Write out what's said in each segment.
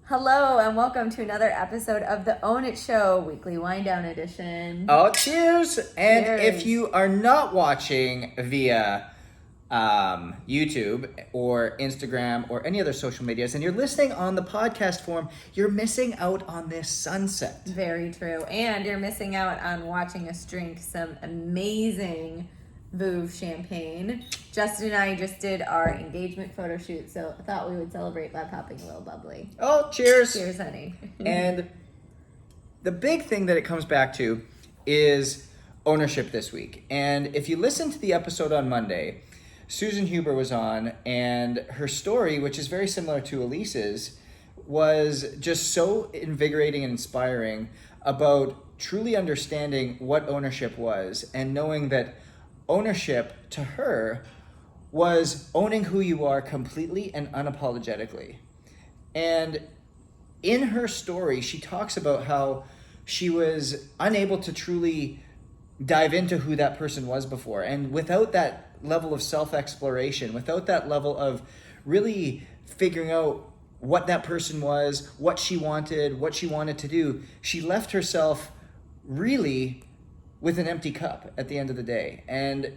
Hello and welcome to another episode of the Own It Show, weekly winedown edition. Oh, cheers! And Cheers. if you are not watching via YouTube or Instagram or any other social medias, and you're listening on the podcast form, you're missing out on this sunset. Very true. And you're missing out on watching us drink some amazing Veuve champagne. Justin and I just did our engagement photo shoot, so I thought we would celebrate by popping a little bubbly. Oh, cheers! Cheers, honey. And the big thing that it comes back to is ownership this week. And if you listen to the episode on Monday, Susan Huber was on, and her story, which is very similar to Elise's, was just so invigorating and inspiring about truly understanding what ownership was and knowing that ownership to her was owning who you are completely and unapologetically. And in her story, she talks about how she was unable to truly dive into who that person was before. And without that level of self-exploration, without that level of really figuring out what that person was, what she wanted to do, she left herself really with an empty cup at the end of the day. And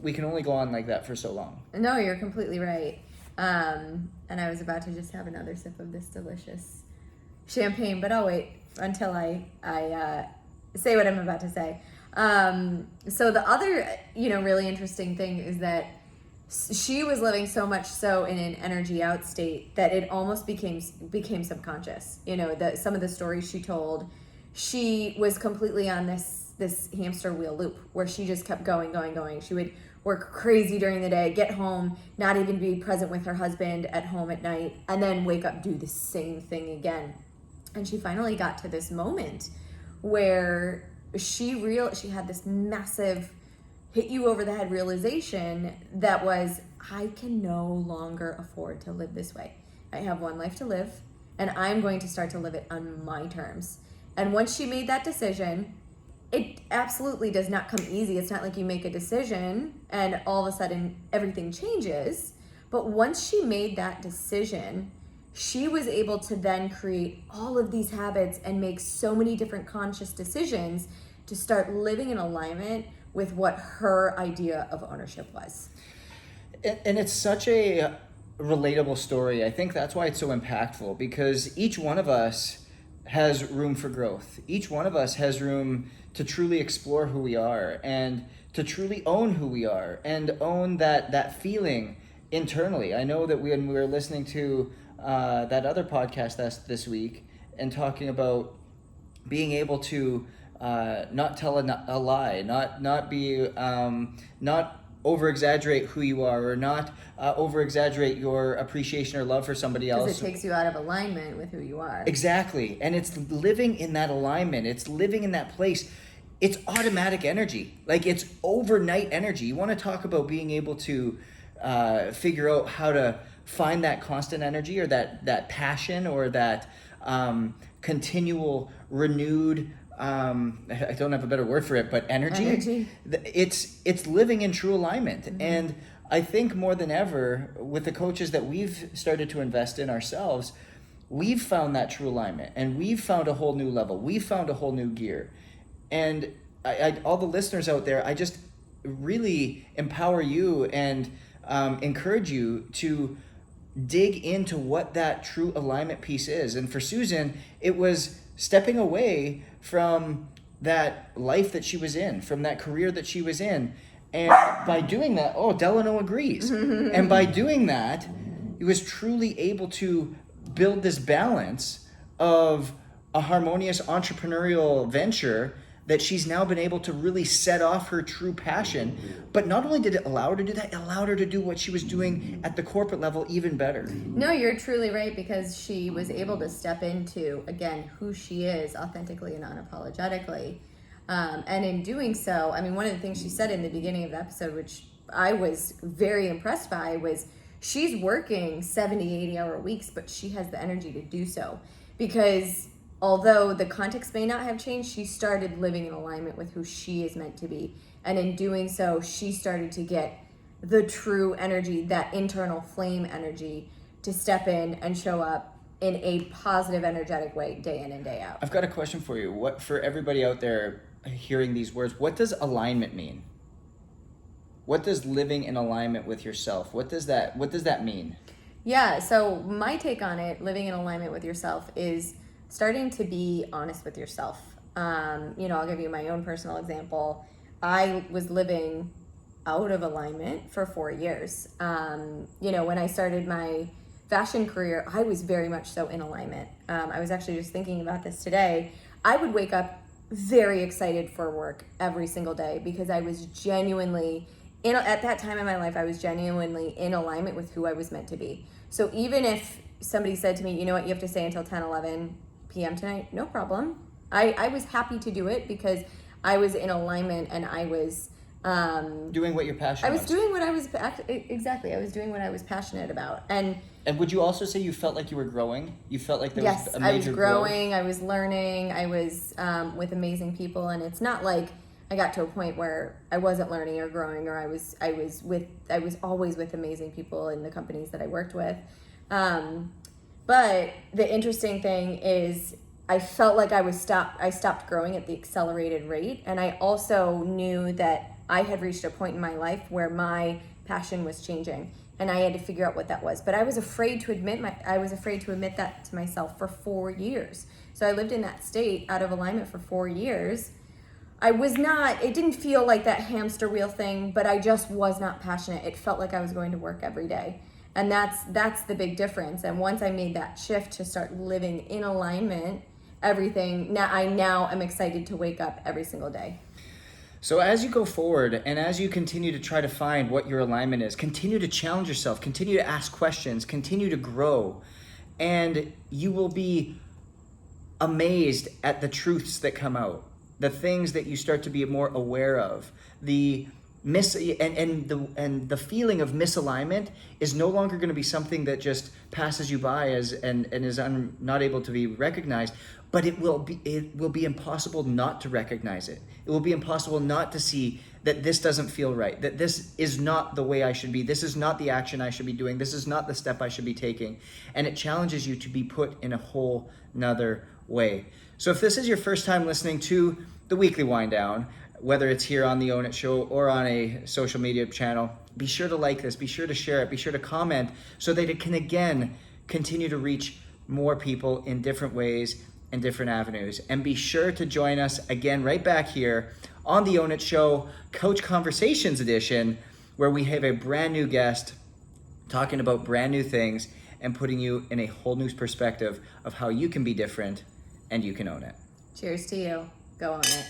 we can only go on like that for so long. No, you're completely right. And I was about to just have another sip of this delicious champagne, but I'll wait until I say what I'm about to say. So the other, really interesting thing is that she was living so much so in an energy out state that it almost became subconscious. Some of the stories she told, she was completely on this hamster wheel loop where she just kept going. She would work crazy during the day, get home, not even be present with her husband at home at night, and then wake up, do the same thing again. And she finally got to this moment where she had this massive hit you over the head realization that was, I can no longer afford to live this way. I have one life to live, and I'm going to start to live it on my terms. And once she made that decision, it absolutely does not come easy. It's not like you make a decision and all of a sudden everything changes. But once she made that decision, she was able to then create all of these habits and make so many different conscious decisions to start living in alignment with what her idea of ownership was. And it's such a relatable story. I think that's why it's so impactful, because each one of us has room for growth. Each one of us has room to truly explore who we are and to truly own who we are and own that feeling internally. I know that when we were listening to that other podcast this week and talking about being able to not tell a lie, not over-exaggerate who you are, or not over-exaggerate your appreciation or love for somebody else. Because it takes you out of alignment with who you are. Exactly. And it's living in that alignment. It's living in that place. It's automatic energy. Like, it's overnight energy. You want to talk about being able to figure out how to find that constant energy, or that passion, or that continual renewed, I don't have a better word for it, but energy. It's living in true alignment. Mm-hmm. And I think more than ever, with the coaches that we've started to invest in ourselves, we've found that true alignment, and we've found a whole new level. We've found a whole new gear. And I all the listeners out there, I just really empower you and encourage you to dig into what that true alignment piece is. And for Susan, it was stepping away from that life that she was in, from that career that she was in. And by doing that, Delano agrees. And by doing that, he was truly able to build this balance of a harmonious entrepreneurial venture that she's now been able to really set off her true passion. But not only did it allow her to do that, it allowed her to do what she was doing at the corporate level even better. No, you're truly right, because she was able to step into, again, who she is authentically and unapologetically. And in doing so, I mean, one of the things she said in the beginning of the episode, which I was very impressed by, was she's working 70, 80-hour weeks, but she has the energy to do so. Because although the context may not have changed, she started living in alignment with who she is meant to be. And in doing so, she started to get the true energy, that internal flame energy, to step in and show up in a positive, energetic way, day in and day out. I've got a question for you. What, for everybody out there hearing these words, what does alignment mean? What does living in alignment with yourself? What does that mean? Yeah, so my take on it, living in alignment with yourself, is starting to be honest with yourself. I'll give you my own personal example. I was living out of alignment for 4 years. When I started my fashion career, I was very much so in alignment. I was actually just thinking about this today. I would wake up very excited for work every single day because I was genuinely at that time in my life, I was genuinely in alignment with who I was meant to be. So even if somebody said to me, you know what, you have to stay until 10, 11 p.m. tonight, no problem. I was happy to do it because I was in alignment and I was doing what you're passionate about. Doing what I was exactly. I was doing what I was passionate about. And would you also say you felt like you were growing? You felt like there yes, was a major I was growing. growth? I was learning. I was with amazing people, and it's not like I got to a point where I wasn't learning or growing, or I was always with amazing people in the companies that I worked with. But the interesting thing is I felt like I stopped growing at the accelerated rate, and I also knew that I had reached a point in my life where my passion was changing, and I had to figure out what that was. But I was afraid to admit that to myself for 4 years. So I lived in that state out of alignment for 4 years. It didn't feel like that hamster wheel thing, but I just was not passionate. It felt like I was going to work every day. And that's the big difference. And once I made that shift to start living in alignment, I now am excited to wake up every single day. So as you go forward and as you continue to try to find what your alignment is, continue to challenge yourself, continue to ask questions, continue to grow, and you will be amazed at the truths that come out, the things that you start to be more aware of. The the feeling of misalignment is no longer going to be something that just passes you by and is not able to be recognized, but it will be impossible not to recognize it. It will be impossible not to see that this doesn't feel right, that this is not the way I should be, this is not the action I should be doing, this is not the step I should be taking. And it challenges you to be put in a whole nother way. So if this is your first time listening to the Weekly Wind Down, whether it's here on the Own It Show or on a social media channel, be sure to like this, be sure to share it, be sure to comment so that it can again continue to reach more people in different ways and different avenues. And be sure to join us again right back here on the Own It Show Coach Conversations edition, where we have a brand new guest talking about brand new things and putting you in a whole new perspective of how you can be different and you can own it. Cheers to you. Go own it.